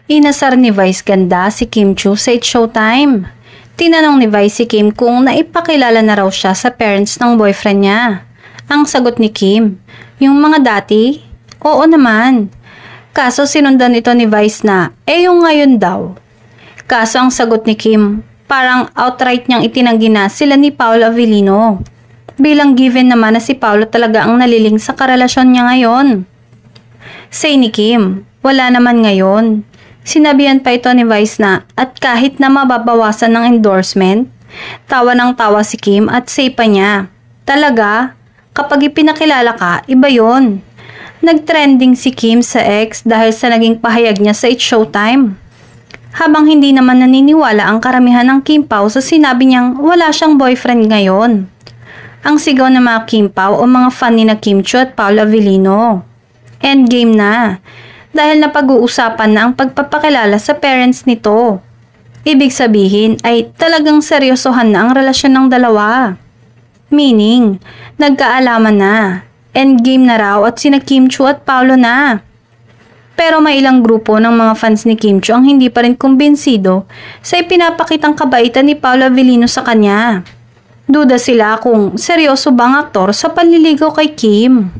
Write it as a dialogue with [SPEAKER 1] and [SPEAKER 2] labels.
[SPEAKER 1] Inasar ni Vice ganda si Kim Chiu sa It's Showtime. Tinanong ni Vice si Kim kung naipakilala na raw siya sa parents ng boyfriend niya. Ang sagot ni Kim, yung mga dati? Oo naman. Kaso sinundan ito ni Vice na, yung ngayon daw. Kaso ang sagot ni Kim, parang outright niyang itinanggi na sila ni Paolo Avellino. Bilang given naman na si Paolo talaga ang naliling sa karelasyon niya ngayon. Say ni Kim, wala naman ngayon. Sinabihan pa ito ni Vice na at kahit na mababawasan ng endorsement, tawa ng tawa si Kim at say pa niya, talaga, kapag ipinakilala ka, iba yon. Nagtrending si Kim sa X dahil sa naging pahayag niya sa It's Showtime. Habang hindi naman naniniwala ang karamihan ng Kim Pao sa sinabi niyang wala siyang boyfriend ngayon. Ang sigaw ng mga Kim Pao o mga fan ni na Kim Chiu at Paolo Avellino. Endgame na. Dahil napag-uusapan na ang pagpapakilala sa parents nito. Ibig sabihin ay talagang seryosohan na ang relasyon ng dalawa. Meaning, nagkaalaman na. Endgame na raw at sina Kim Chiu at Paolo na. Pero may ilang grupo ng mga fans ni Kim Chiu ang hindi pa rin kumbinsido sa ipinapakitang kabaitan ni Paolo Avellino sa kanya. Duda sila kung seryoso bang aktor sa panliligaw kay Kim.